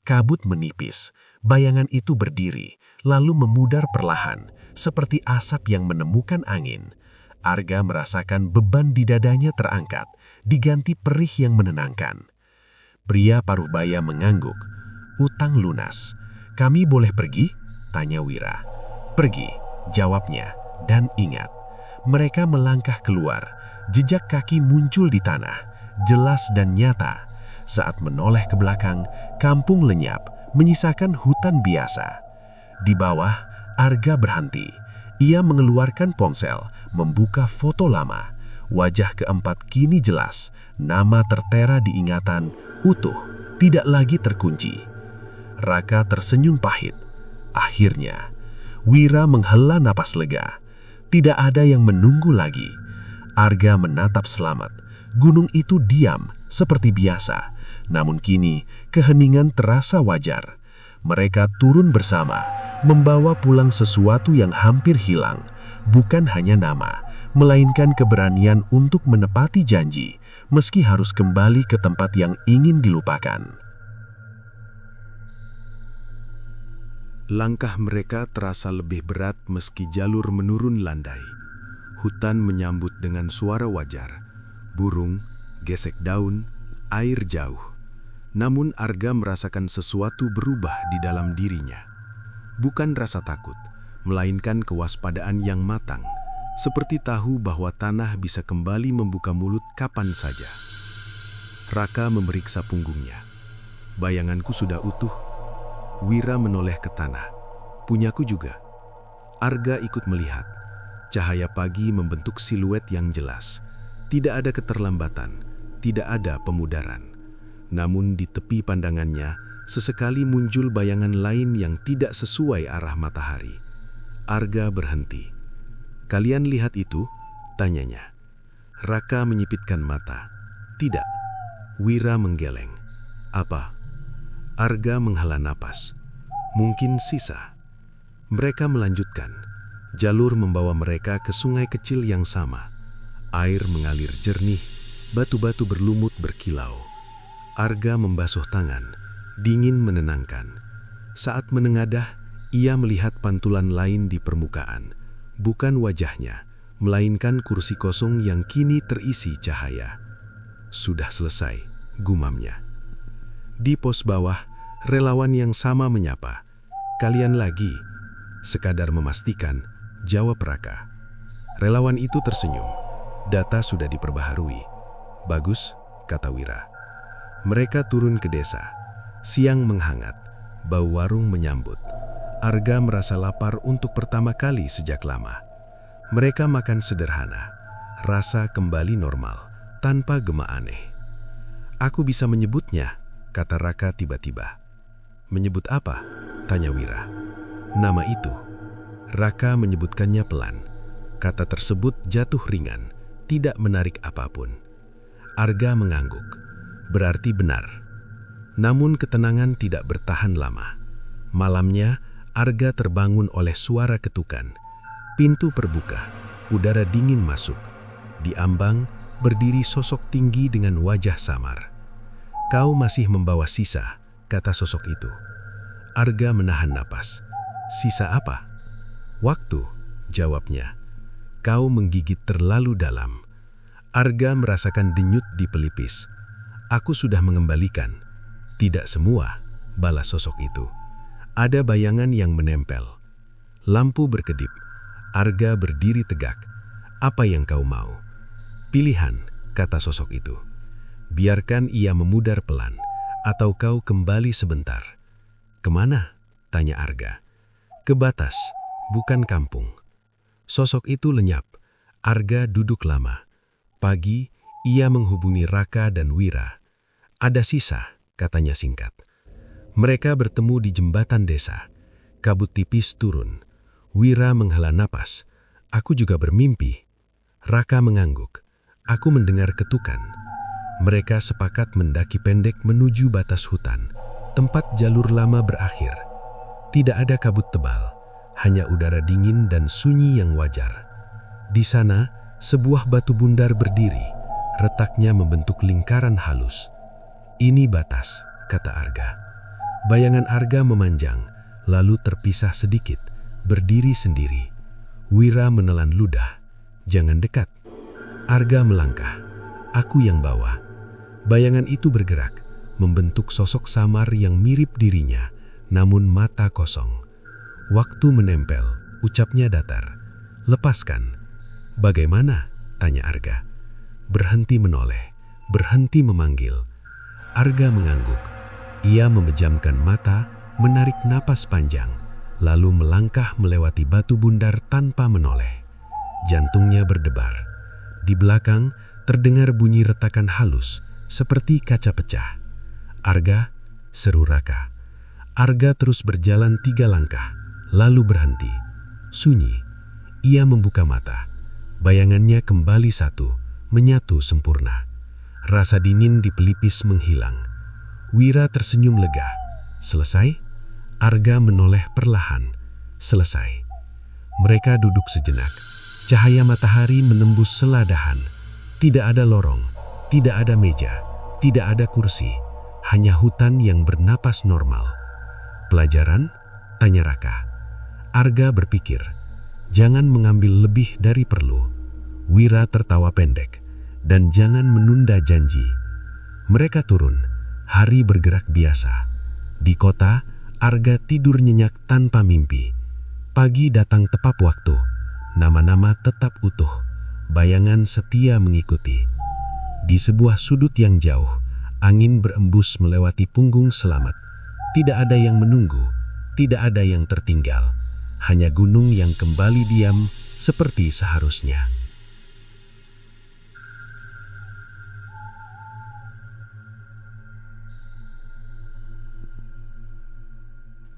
Kabut menipis, bayangan itu berdiri, lalu memudar perlahan, seperti asap yang menemukan angin. Arga merasakan beban di dadanya terangkat, diganti perih yang menenangkan. Pria paruh baya mengangguk. Utang lunas. Kami boleh pergi? Tanya Wira. Pergi, jawabnya. Dan ingat, mereka melangkah keluar. Jejak kaki muncul di tanah, jelas dan nyata. Saat menoleh ke belakang, kampung lenyap, menyisakan hutan biasa. Di bawah, Arga berhenti. Ia mengeluarkan ponsel, membuka foto lama. Wajah keempat kini jelas, nama tertera di ingatan, utuh, tidak lagi terkunci. Raka tersenyum pahit. Akhirnya, Wira menghela napas lega. Tidak ada yang menunggu lagi. Arga menatap Slamet. Gunung itu diam, seperti biasa. Namun kini, keheningan terasa wajar. Mereka turun bersama, membawa pulang sesuatu yang hampir hilang. Bukan hanya nama, melainkan keberanian untuk menepati janji, meski harus kembali ke tempat yang ingin dilupakan. Langkah mereka terasa lebih berat meski jalur menurun landai. Hutan menyambut dengan suara wajar. Burung, gesek daun, air jauh. Namun Arga merasakan sesuatu berubah di dalam dirinya. Bukan rasa takut, melainkan kewaspadaan yang matang. Seperti tahu bahwa tanah bisa kembali membuka mulut kapan saja. Raka memeriksa punggungnya. Bayanganku sudah utuh. Wira menoleh ke tanah. Punyaku juga. Arga ikut melihat. Cahaya pagi membentuk siluet yang jelas. Tidak ada keterlambatan, tidak ada pemudaran. Namun di tepi pandangannya, sesekali muncul bayangan lain yang tidak sesuai arah matahari. Arga berhenti. Kalian lihat itu? Tanyanya. Raka menyipitkan mata. Tidak. Wira menggeleng. Apa? Arga menghela napas. Mungkin sisa. Mereka melanjutkan. Jalur membawa mereka ke sungai kecil yang sama. Air mengalir jernih, batu-batu berlumut berkilau. Arga membasuh tangan, dingin menenangkan. Saat menengadah, ia melihat pantulan lain di permukaan. Bukan wajahnya, melainkan kursi kosong yang kini terisi cahaya. Sudah selesai, gumamnya. Di pos bawah, relawan yang sama menyapa. Kalian lagi? Sekadar memastikan, jawab Raka. Relawan itu tersenyum. Data sudah diperbaharui. Bagus, kata Wira. Mereka turun ke desa. Siang menghangat, bau warung menyambut. Arga merasa lapar untuk pertama kali sejak lama. Mereka makan sederhana. Rasa kembali normal, tanpa gema aneh. Aku bisa menyebutnya, kata Raka tiba-tiba. Menyebut apa? Tanya Wira. Nama itu. Raka menyebutkannya pelan. Kata tersebut jatuh ringan, tidak menarik apapun. Arga mengangguk. Berarti benar. Namun ketenangan tidak bertahan lama. Malamnya, Arga terbangun oleh suara ketukan. Pintu terbuka, udara dingin masuk. Di ambang, berdiri sosok tinggi dengan wajah samar. Kau masih membawa sisa, kata sosok itu. Arga menahan napas. Sisa apa? Waktu, jawabnya. Kau menggigit terlalu dalam. Arga merasakan denyut di pelipis. Aku sudah mengembalikan. Tidak semua, balas sosok itu. Ada bayangan yang menempel. Lampu berkedip. Arga berdiri tegak. Apa yang kau mau? Pilihan, kata sosok itu. Biarkan ia memudar pelan, atau kau kembali sebentar. Kemana? Tanya Arga. Ke batas, bukan kampung. Sosok itu lenyap. Arga duduk lama. Pagi, ia menghubungi Raka dan Wira. Ada sisa, katanya singkat. Mereka bertemu di jembatan desa. Kabut tipis turun. Wira menghela napas. Aku juga bermimpi. Raka mengangguk. Aku mendengar ketukan. Mereka sepakat mendaki pendek menuju batas hutan. Tempat jalur lama berakhir. Tidak ada kabut tebal, hanya udara dingin dan sunyi yang wajar. Di sana, sebuah batu bundar berdiri, retaknya membentuk lingkaran halus. Ini batas, kata Arga. Bayangan Arga memanjang, lalu terpisah sedikit, berdiri sendiri. Wira menelan ludah. Jangan dekat. Arga melangkah. Aku yang bawa. Bayangan itu bergerak, membentuk sosok samar yang mirip dirinya, namun mata kosong. Waktu menempel, ucapnya datar. Lepaskan. Bagaimana? Tanya Arga. Berhenti menoleh, berhenti memanggil. Arga mengangguk. Ia memejamkan mata, menarik napas panjang, lalu melangkah melewati batu bundar tanpa menoleh. Jantungnya berdebar. Di belakang, terdengar bunyi retakan halus, seperti kaca pecah. Arga, seru Raka. Arga terus berjalan 3 langkah, lalu berhenti. Sunyi. Ia membuka mata. Bayangannya kembali satu, menyatu sempurna. Rasa dingin di pelipis menghilang. Wira tersenyum lega. Selesai? Arga menoleh perlahan. Selesai. Mereka duduk sejenak. Cahaya matahari menembus seladahan. Tidak ada lorong, tidak ada meja, tidak ada kursi. Hanya hutan yang bernapas normal. Pelajaran? Tanya Raka. Arga berpikir, jangan mengambil lebih dari perlu. Wira tertawa pendek, dan jangan menunda janji. Mereka turun, hari bergerak biasa. Di kota, Arga tidur nyenyak tanpa mimpi. Pagi datang tepat waktu, nama-nama tetap utuh, bayangan setia mengikuti. Di sebuah sudut yang jauh, angin berembus melewati punggung Selamat. Tidak ada yang menunggu, tidak ada yang tertinggal. Hanya gunung yang kembali diam seperti seharusnya.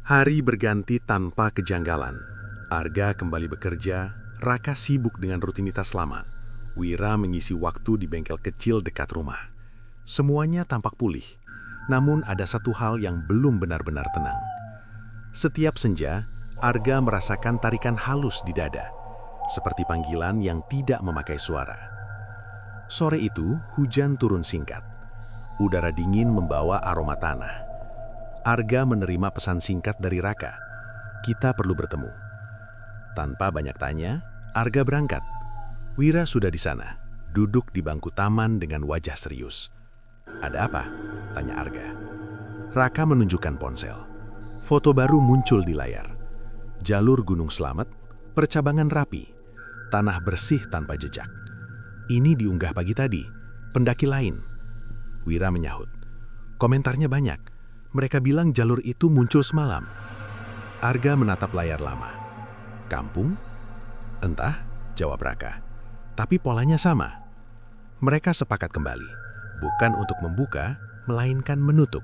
Hari berganti tanpa kejanggalan. Arga kembali bekerja, Raka sibuk dengan rutinitas lama. Wira mengisi waktu di bengkel kecil dekat rumah. Semuanya tampak pulih, namun ada satu hal yang belum benar-benar tenang. Setiap senja, Arga merasakan tarikan halus di dada, seperti panggilan yang tidak memakai suara. Sore itu, hujan turun singkat. Udara dingin membawa aroma tanah. Arga menerima pesan singkat dari Raka. Kita perlu bertemu. Tanpa banyak tanya, Arga berangkat. Wira sudah di sana, duduk di bangku taman dengan wajah serius. Ada apa? Tanya Arga. Raka menunjukkan ponsel. Foto baru muncul di layar. Jalur Gunung Selamat, percabangan rapi, tanah bersih tanpa jejak. Ini diunggah pagi tadi, pendaki lain. Wira menyahut. Komentarnya banyak. Mereka bilang jalur itu muncul semalam. Arga menatap layar lama. Kampung? Entah, jawab Raka. Tapi polanya sama. Mereka sepakat kembali. Bukan untuk membuka, melainkan menutup.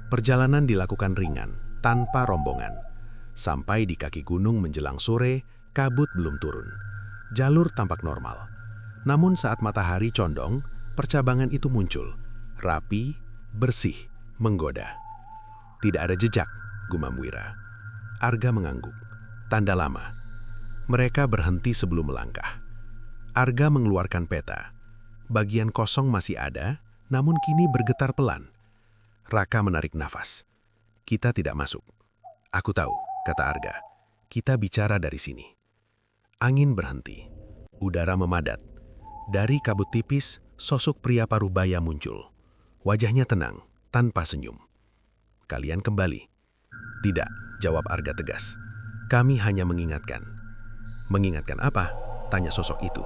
Perjalanan dilakukan ringan, tanpa rombongan. Sampai di kaki gunung menjelang sore, kabut belum turun. Jalur tampak normal. Namun saat matahari condong, percabangan itu muncul. Rapi, bersih, menggoda. Tidak ada jejak, gumam Wira. Arga mengangguk. Tanda lama. Mereka berhenti sebelum melangkah. Arga mengeluarkan peta. Bagian kosong masih ada, namun kini bergetar pelan. Raka menarik nafas. Kita tidak masuk. Aku tahu, kata Arga. Kita bicara dari sini. Angin berhenti. Udara memadat. Dari kabut tipis, sosok pria parubaya muncul. Wajahnya tenang, tanpa senyum. Kalian kembali. Tidak, jawab Arga tegas. Kami hanya mengingatkan. Mengingatkan apa? Tanya sosok itu.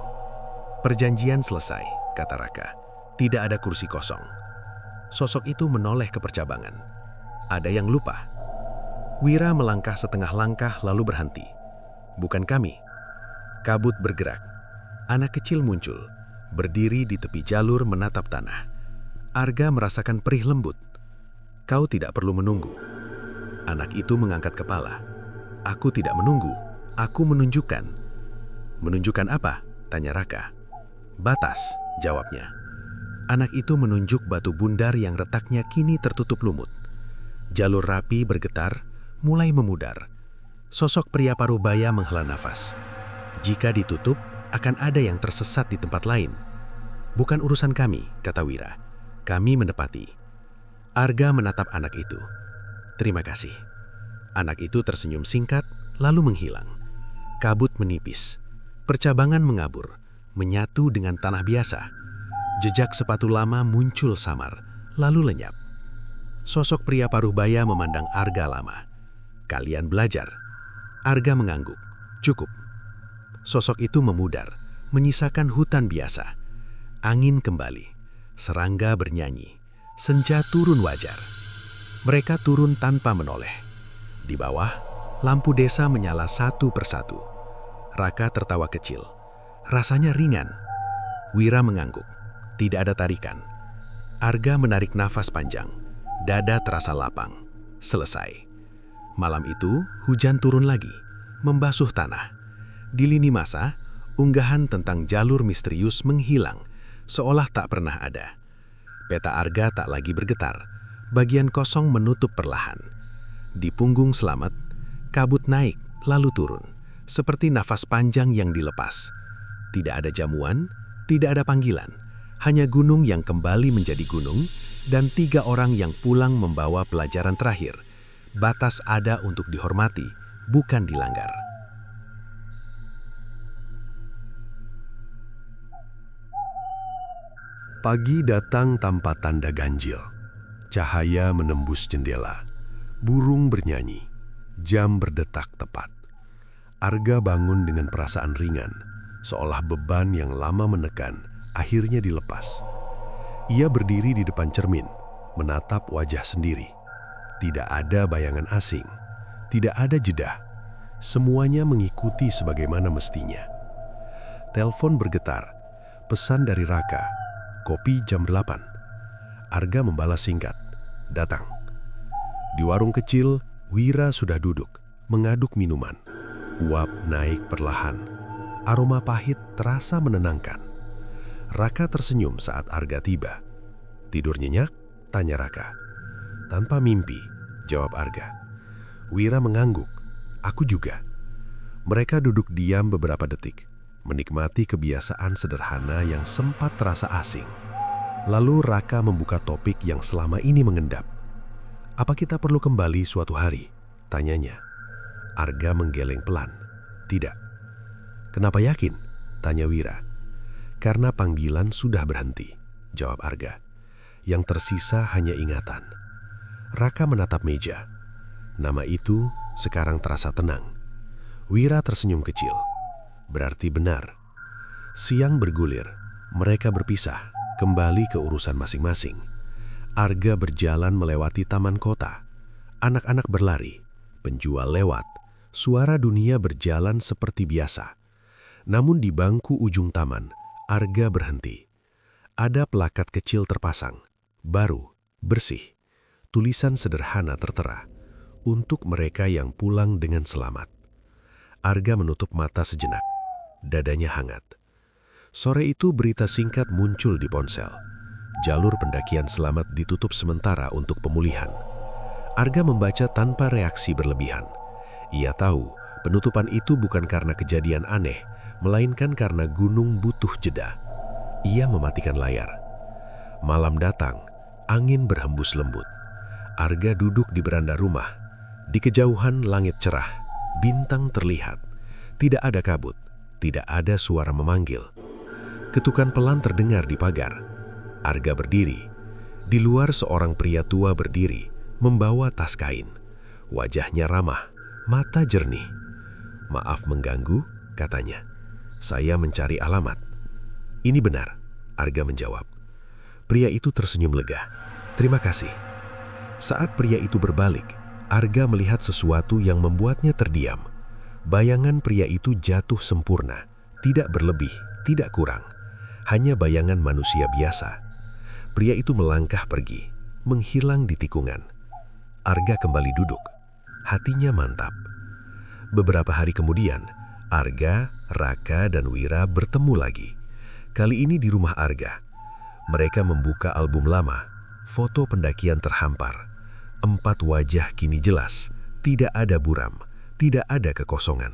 Perjanjian selesai, kata Raka. Tidak ada kursi kosong. Sosok itu menoleh ke percabangan. Ada yang lupa. Wira melangkah setengah langkah lalu berhenti. Bukan kami. Kabut bergerak. Anak kecil muncul, berdiri di tepi jalur menatap tanah. Arga merasakan perih lembut. Kau tidak perlu menunggu. Anak itu mengangkat kepala. Aku tidak menunggu, aku menunjukkan. Menunjukkan apa? Tanya Raka. Batas, jawabnya. Anak itu menunjuk batu bundar yang retaknya kini tertutup lumut. Jalur rapi bergetar, mulai memudar. Sosok pria parubaya menghela nafas. Jika ditutup, akan ada yang tersesat di tempat lain. Bukan urusan kami, kata Wira. Kami menepati. Arga menatap anak itu. Terima kasih. Anak itu tersenyum singkat, lalu menghilang. Kabut menipis. Percabangan mengabur, menyatu dengan tanah biasa. Jejak sepatu lama muncul samar, lalu lenyap. Sosok pria parubaya memandang Arga lama. Kalian belajar. Arga mengangguk. Cukup. Sosok itu memudar, menyisakan hutan biasa. Angin kembali. Serangga bernyanyi. Senja turun wajar. Mereka turun tanpa menoleh. Di bawah, lampu desa menyala satu persatu. Raka tertawa kecil. Rasanya ringan. Wira mengangguk. Tidak ada tarikan. Arga menarik nafas panjang. Dada terasa lapang. Selesai. Malam itu, hujan turun lagi, membasuh tanah. Di lini masa, unggahan tentang jalur misterius menghilang, seolah tak pernah ada. Peta Arga tak lagi bergetar. Bagian kosong menutup perlahan. Di punggung Slamet, kabut naik lalu turun, seperti nafas panjang yang dilepas. Tidak ada jamuan, tidak ada panggilan, hanya gunung yang kembali menjadi gunung, dan 3 orang yang pulang membawa pelajaran terakhir. Batas ada untuk dihormati, bukan dilanggar. Pagi datang tanpa tanda ganjil. Cahaya menembus jendela. Burung bernyanyi. Jam berdetak tepat. Arga bangun dengan perasaan ringan, seolah beban yang lama menekan akhirnya dilepas. Ia berdiri di depan cermin, menatap wajah sendiri. Tidak ada bayangan asing, tidak ada jeda. Semuanya mengikuti sebagaimana mestinya. Telepon bergetar, pesan dari Raka, kopi jam 8. Arga membalas singkat, datang. Di warung kecil, Wira sudah duduk, mengaduk minuman. Uap naik perlahan. Aroma pahit terasa menenangkan. Raka tersenyum saat Arga tiba. Tidur nyenyak? Tanya Raka. Tanpa mimpi, jawab Arga. Wira mengangguk. Aku juga. Mereka duduk diam beberapa detik, menikmati kebiasaan sederhana yang sempat terasa asing. Lalu Raka membuka topik yang selama ini mengendap. Apa kita perlu kembali suatu hari? Tanyanya. Arga menggeleng pelan. Tidak. Kenapa yakin? Tanya Wira. Karena panggilan sudah berhenti, jawab Arga. Yang tersisa hanya ingatan. Raka menatap meja. Nama itu sekarang terasa tenang. Wira tersenyum kecil. Berarti benar. Siang bergulir, mereka berpisah, kembali ke urusan masing-masing. Arga berjalan melewati taman kota. Anak-anak berlari, penjual lewat, suara dunia berjalan seperti biasa. Namun di bangku ujung taman, Arga berhenti. Ada plakat kecil terpasang, baru, bersih. Tulisan sederhana tertera, untuk mereka yang pulang dengan selamat. Arga menutup mata sejenak, dadanya hangat. Sore itu berita singkat muncul di ponsel. Jalur pendakian selamat ditutup sementara untuk pemulihan. Arga membaca tanpa reaksi berlebihan. Ia tahu penutupan itu bukan karena kejadian aneh, melainkan karena gunung butuh jeda. Ia mematikan layar. Malam datang, angin berhembus lembut. Arga duduk di beranda rumah. Di kejauhan langit cerah, bintang terlihat. Tidak ada kabut, tidak ada suara memanggil. Ketukan pelan terdengar di pagar. Arga berdiri. Di luar seorang pria tua berdiri, membawa tas kain. Wajahnya ramah, mata jernih. Maaf mengganggu, katanya. Saya mencari alamat. Ini benar, Arga menjawab. Pria itu tersenyum lega. Terima kasih. Saat pria itu berbalik, Arga melihat sesuatu yang membuatnya terdiam. Bayangan pria itu jatuh sempurna, tidak berlebih, tidak kurang. Hanya bayangan manusia biasa. Pria itu melangkah pergi, menghilang di tikungan. Arga kembali duduk. Hatinya mantap. Beberapa hari kemudian, Arga, Raka, dan Wira bertemu lagi. Kali ini di rumah Arga. Mereka membuka album lama, foto pendakian terhampar. 4 wajah kini jelas, tidak ada buram, tidak ada kekosongan.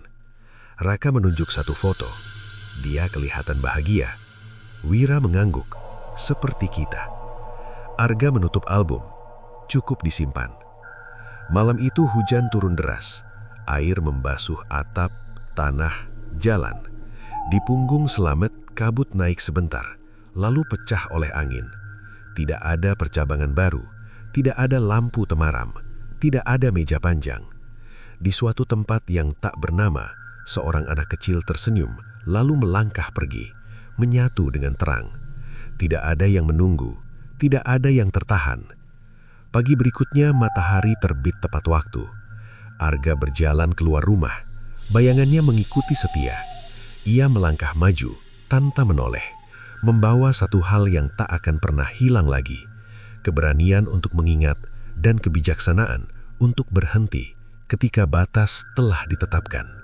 Raka menunjuk satu foto. Dia kelihatan bahagia. Wira mengangguk, seperti kita. Arga menutup album, cukup disimpan. Malam itu hujan turun deras. Air membasuh atap, tanah, jalan. Di punggung Slamet kabut naik sebentar, lalu pecah oleh angin. Tidak ada percabangan baru, tidak ada lampu temaram, tidak ada meja panjang. Di suatu tempat yang tak bernama, seorang anak kecil tersenyum, lalu melangkah pergi, menyatu dengan terang. Tidak ada yang menunggu, tidak ada yang tertahan. Pagi berikutnya matahari terbit tepat waktu. Arga berjalan keluar rumah, bayangannya mengikuti setia. Ia melangkah maju, tanpa menoleh, membawa satu hal yang tak akan pernah hilang lagi. Keberanian untuk mengingat dan kebijaksanaan untuk berhenti ketika batas telah ditetapkan.